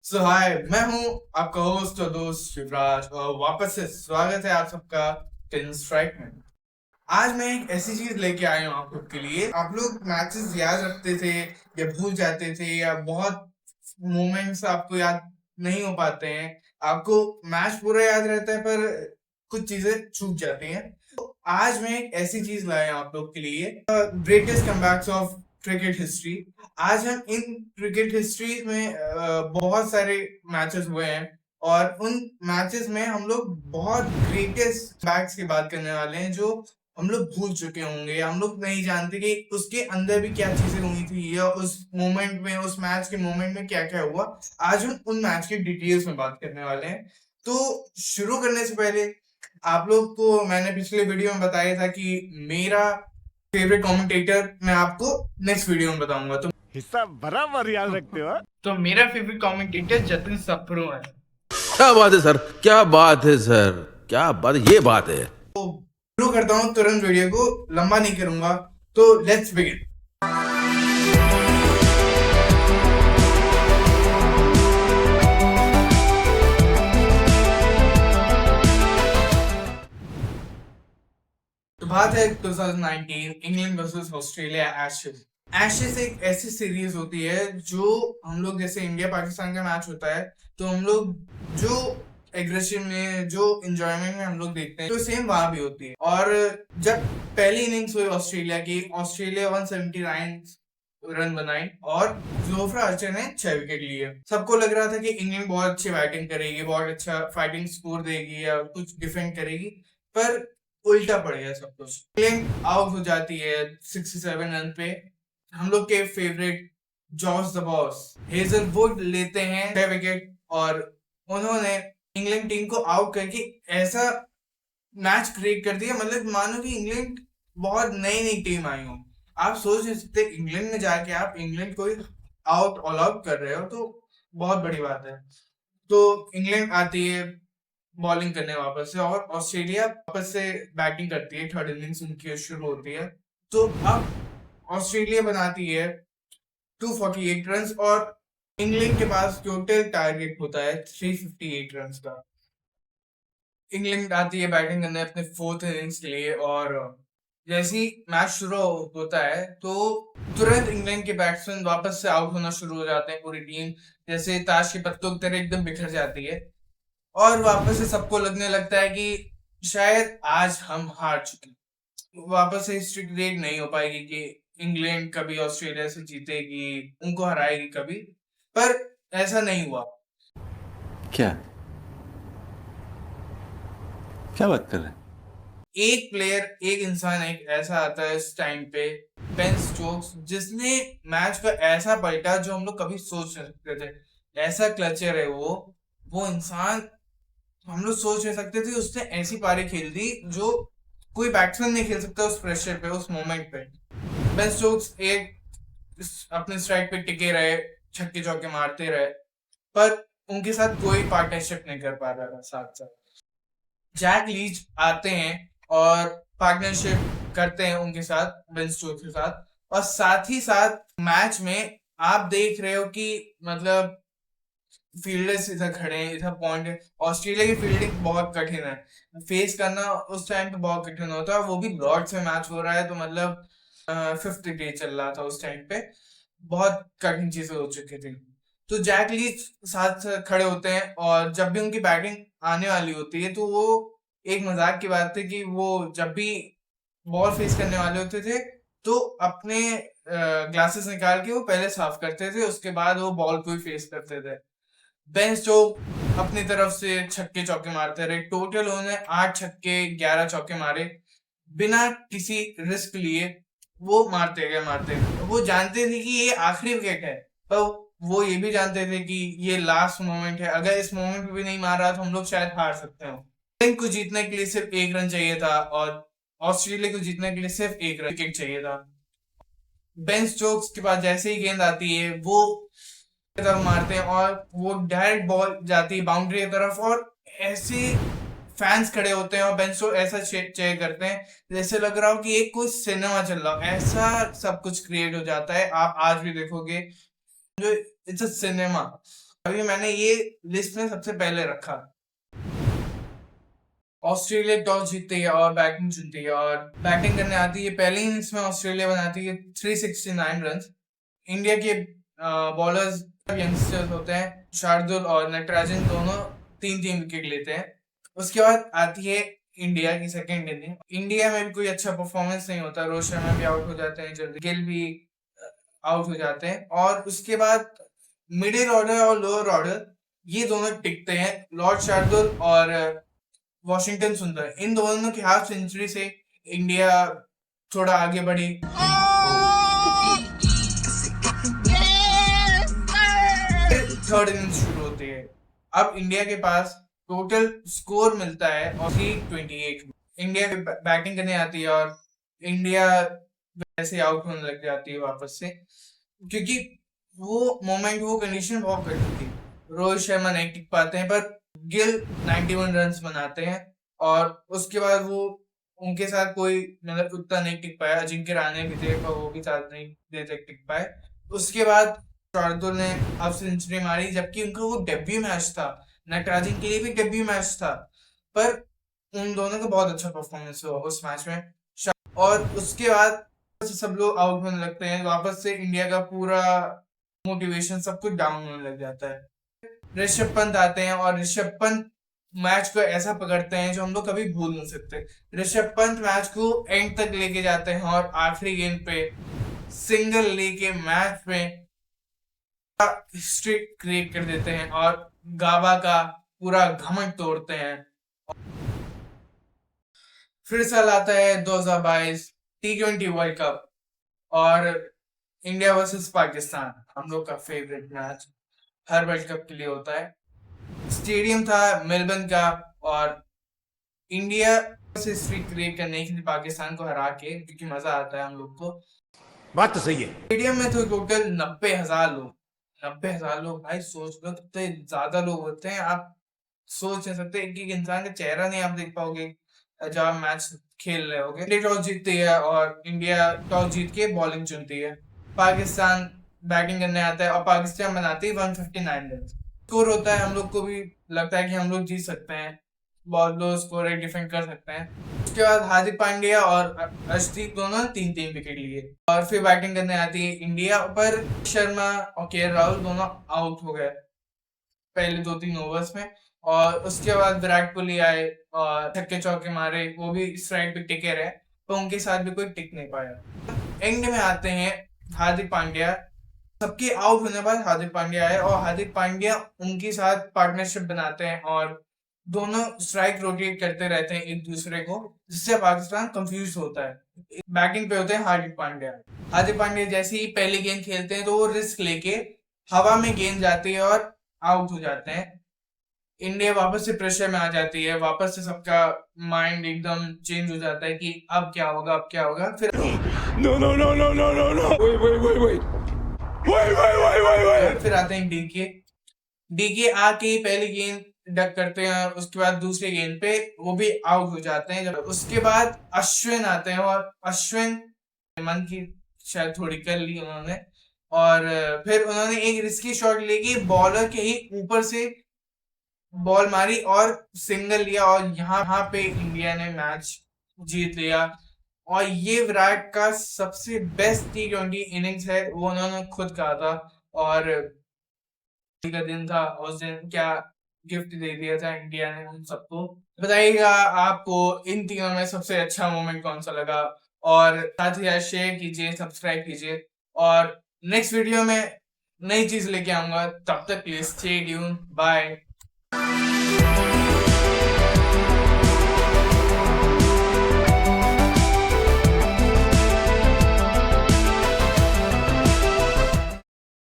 हाय, मैं हूँ आपका होस्ट और दोस्त शिवराज और वापस से स्वागत है आप सबका टेन स्ट्राइक में। आज मैं एक ऐसी चीज लेके आया हूँ आप लोग के लिए। आप लोग मैचेस याद रखते थे या भूल जाते थे या बहुत मोमेंट्स आपको याद नहीं हो पाते हैं। आपको मैच पूरा याद रहता है पर कुछ चीजें छूट जाती हैं। तो आज मैं एक ऐसी चीज लाया हूँ आप लोग के लिए, greatest comebacks of cricket history. आज हम इन क्रिकेट हिस्ट्री में बहुत सारे मैचेस हुए हैं और उन मैचेस में हम लोग बहुत ग्रेटेस्ट बैक्स की बात करने वाले हैं जो हम लोग भूल चुके होंगे या हम लोग नहीं जानते कि उसके अंदर भी क्या चीजें हुई थी या उस मोमेंट में, उस मैच के मोमेंट में क्या क्या हुआ। आज हम उन मैच की डिटेल्स में बात करने वाले हैं। तो शुरू करने से पहले आप लोग को मैंने पिछले वीडियो में बताया था कि मेरा फेवरेट कमेंटेटर मैं आपको नेक्स्ट वीडियो में बताऊंगा। हिस्सा बराबर याद रखते हो। तो मेरा फेवरेट कमेंटेटर जतिन सप्रू है। क्या बात है सर, क्या बात है सर, क्या बात, ये बात है। तो शुरू करता हूँ तुरंत, वीडियो को लंबा नहीं करूंगा। तो लेट्स बिगिन। तो बात है 2019 England versus Australia Ashes. Ashes एक ऐसी सीरीज होती है जो हम लोग, जैसे इंडिया पाकिस्तान का मैच होता है तो हम लोग जो एग्रेशन में, जो इंजॉयमेंट में हम लोग देखते हैं, तो सेम वहां भी होती है। और जब पहली इनिंग्स हुई ऑस्ट्रेलिया की, ऑस्ट्रेलिया 179 रन बनाई और जोफ्रा आर्चर ने 6 विकेट लिए। सबको लग रहा था कि इंग्लैंड बहुत अच्छी बैटिंग करेगी, बहुत अच्छा फाइटिंग स्कोर देगी या कुछ डिफेंड करेगी, पर उल्टा पड़ गया सब कुछ। इंग्लैंड आउट हो जाती है 67 रन पे। हम लोग के favourite Josh the boss Hazlewood लेते हैं 6 विकेट और उन्होंने इंग्लैंड टीम को आउट करके ऐसा मैच क्रिएट कर दिया, मतलब मानो कि इंग्लैंड बहुत नई नई टीम आई हो। आप सोच नहीं सकते इंग्लैंड में जाके आप इंग्लैंड को आउट ऑल आउट कर रहे हो, तो बहुत बड़ी बात है। तो इंग्लैंड आती है बॉलिंग करने वापस से और ऑस्ट्रेलिया वापस से बैटिंग करती है। थर्ड इनिंग्स उनकी शुरू होती है। तो अब ऑस्ट्रेलिया बनाती है 248 रन और इंग्लैंड के पास टोटल टारगेट होता है 358 रन का। इंग्लैंड आती है बैटिंग करने अपने फोर्थ इनिंग्स के लिए और जैसे ही मैच शुरू होता है तो तुरंत इंग्लैंड के बैट्समैन वापस से आउट होना शुरू हो जाते हैं। पूरी टीम जैसे ताश के पत्तों की तरह एकदम बिखर जाती है और वापस से सबको लगने लगता है कि शायद आज हम हार चुके। वापस से हिस्ट्री क्रिएट नहीं हो पाएगी कि इंग्लैंड कभी ऑस्ट्रेलिया से जीतेगी, उनको हराएगी कभी, पर ऐसा नहीं हुआ। क्या क्या बात कर रहे हैं? एक प्लेयर, एक इंसान, एक ऐसा आता है इस टाइम पे, बेन स्टोक्स, जिसने मैच का ऐसा पलटा जो हम लोग कभी सोच नहीं सकते थे। ऐसा क्लचर है वो इंसान, हम लोग सोच नहीं सकते थे उसने ऐसी पारी खेल दी जो कोई बैट्समैन नहीं खेल सकता उस प्रेशर पे, उस मोमेंट पे। बेन स्टोक्स एक अपने स्ट्राइक पे टिके रहे, छक्के चौके मारते रहे, पर उनके साथ कोई पार्टनरशिप नहीं कर पा रहा था साथ साथ। जैक लीच आते हैं और पार्टनरशिप करते हैं उनके साथ, बेन स्टोक्स के साथ। और साथ ही साथ मैच में आप देख रहे हो कि मतलब फील्डर्स इधर खड़े हैं, इधर पॉइंट है। ऑस्ट्रेलिया की फील्डिंग बहुत कठिन है, फेस करना उस टाइम पे बहुत कठिन होता है। वो भी लॉर्ड्स में मैच हो रहा है, तो मतलब फिफ्थ डे चल रहा था उस टाइम पे, बहुत कठिन चीजें हो चुकी थी। तो जैक लीच साथ खड़े होते हैं और जब भी उनकी बैटिंग आने वाली होती है तो वो, एक मजाक की बात थी कि वो जब भी बॉल फेस करने वाले होते थे तो अपने ग्लासेस निकाल के वो पहले साफ करते थे, उसके बाद वो बॉल को ही फेस करते थे। बेन स्टोक्स अपनी तरफ से छक्के चौके मारते रहे। टोटल उन्होंने 8 छक्के 11 चौके मारे बिना किसी रिस्क लिए। वो मारते गए मारते गए। वो जानते थे कि ये आखिरी विकेट है, पर वो ये भी जानते थे कि ये लास्ट मोमेंट है, अगर इस मोमेंट पे भी नहीं मारा तो हम लोग शायद हार सकते हो। इंग्लैंड को जीतने के लिए सिर्फ 1 रन चाहिए था और ऑस्ट्रेलिया को जीतने के लिए सिर्फ 1 विकेट चाहिए था। बेन स्टोक्स के पास जैसे ही गेंद आती है वो तरफ मारते हैं और वो डायरेक्ट बॉल जाती है बाउंड्री की तरफ और ऐसे फैंस खड़े होते हैं और बेन स्टोक्स ऐसा चेयर करते हैं जैसे लग रहा हो कि एक कोई सिनेमा चल रहा हो। ऐसा सब कुछ क्रिएट हो जाता है, आप आज भी देखोगे जो इट्स अ सिनेमा। अभी मैंने ये लिस्ट में सबसे पहले रखा। ऑस्ट्रेलिया टॉस जीतती है और बैटिंग चुनती है और बैटिंग करने आती है। पहले इनिंग्स में ऑस्ट्रेलिया बनाती है 369 रन। इंडिया के बॉलर्स यंगस्टर्स होते हैं, शार्दुल और नटराजन दोनों 3-3 विकेट लेते हैं। उसके बाद आती है इंडिया की सेकेंड इनिंग। इंडिया में भी कोई अच्छा परफॉर्मेंस नहीं होता, रोहित शर्मा भी आउट हो जाते हैं जल्दी, गिल भी आउट हो जाते हैं। और उसके बाद मिडिल ऑर्डर और लोअर ऑर्डर ये दोनों टिकते हैं। लॉर्ड शार्दुल और वॉशिंगटन सुंदर, इन दोनों की हाफ सेंचुरी से इंडिया थोड़ा आगे बढ़ी। थर्ड इनिंग शुरू होती है। अब इंडिया के पास टोटल स्कोर मिलता है और 328। इंडिया बैटिंग करने आती है और इंडिया वैसे आउट होने लग जाती है वापस से, क्योंकि वो मोमेंट, वो कंडीशन बहुत कठिन थी। रोहित शर्मा नहीं टिक पाते हैं, पर गिल 91 रन बनाते हैं और उसके बाद वो उनके साथ कोई मतलब उतना नहीं टिक पाया। अजिंक्य रहाणे भी थे पर वो भी साथ नहीं देर तक टिक पाए। उसके बाद शार्दुल ने हाफ सेंचुरी मारी, जबकि उनका वो डेब्यू मैच था। नटराजन के लिए भी डेब्यू मैच था, पर उन दोनों का बहुत अच्छा परफॉर्मेंस हुआ उस मैच में। और उसके बाद सब लोग आउट होने लगते हैं, वापस से इंडिया का पूरा मोटिवेशन सब कुछ डाउन होने लग जाता है। ऋषभ पंत आते हैं और ऋषभ पंत मैच को ऐसा पकड़ते हैं जो हम लोग कभी भूल नहीं सकते। ऋषभ पंत मैच को एंड तक लेके जाते हैं और आखिरी गेंद पे सिंगल लेके मैच में हिस्ट्री क्रिएट कर देते हैं और गाबा का पूरा घमंड तोड़ते हैं। फिर साल आता है 2022 T20 वर्ल्ड कप और इंडिया वर्सेस पाकिस्तान, हम लोग का फेवरेट मैच हर वर्ल्ड कप के लिए होता है। स्टेडियम था मेलबर्न का और इंडिया से हिस्ट्री क्रिएट करने के लिए पाकिस्तान को हरा के, क्योंकि मजा आता है हम लोग को। बात तो सही है। स्टेडियम में तो टोटल 90,000 लोग। 90,000 लोग, भाई सोच लो कितने ज्यादा लोग होते हैं। आप सोच नहीं सकते, एक एक इंसान का चेहरा नहीं आप देख पाओगे जब आप मैच खेल रहे होगे। इंडिया टॉस जीतती है और इंडिया टॉस जीत के बॉलिंग चुनती है। पाकिस्तान बैटिंग करने आता है और पाकिस्तान बनाती है 159 रन। स्कोर होता है, हम लोग को भी लगता है कि हम लोग जीत सकते हैं, बहुत लो स्कोर है, डिफेंड कर सकते हैं। उसके बाद हार्दिक पांड्या और अर्शदीप दोनों 3-3 विकेट लिए और फिर बैटिंग करने आती है इंडिया पर। शर्मा और के राहुल दोनों आउट हो गए पहले 2-3 ओवर्स में और उसके बाद विराट कोहली आए और छक्के चौके मारे, वो भी स्ट्राइक पे टिके रहे, तो उनके साथ भी कोई टिक नहीं पाया। एंड में आते हैं हार्दिक पांड्या, सबके आउट होने के बाद हार्दिक पांड्या आए और हार्दिक पांड्या उनके साथ पार्टनरशिप बनाते हैं और दोनों स्ट्राइक रोटेट करते रहते हैं एक दूसरे को, जिससे पाकिस्तान कंफ्यूज होता है। बैटिंग पे होते हैं हार्दिक पांड्या। हार्दिक पांड्या जैसे ही पहली गेंद खेलते हैं तो वो रिस्क लेके हवा में गेंद जाती है और आउट हो जाते हैं। इंडिया वापस से प्रेशर में आ जाती है, वापस से सबका माइंड एकदम चेंज हो जाता है कि अब क्या होगा, अब क्या होगा। फिर no no no no no no no फिर आते हैं डीके आके पहली गेंद डक करते हैं और उसके बाद दूसरी गेंद पे वो भी आउट हो जाते हैं। जब उसके बाद अश्विन आते हैं और अश्विन मन की शायद थोड़ी कर ली उन्होंने और फिर उन्होंने एक रिस्की शॉट लेके बॉलर के ही ऊपर से बॉल मारी और सिंगल लिया और यहाँ पे इंडिया ने मैच जीत लिया। और ये विराट का सबसे बेस्ट T20 इनिंग्स है, वो उन्होंने खुद कहा था। और का दिन था, उस दिन क्या गिफ्ट दे दिया था इंडिया ने उन सबको। बताइएगा आपको इन तीनों में सबसे अच्छा मोमेंट कौन सा लगा और साथ ही साथ शेयर कीजिए, सब्सक्राइब कीजिए और नेक्स्ट वीडियो में नई चीज लेके आऊंगा। तब तक के लिए स्टे ट्यून, बाय।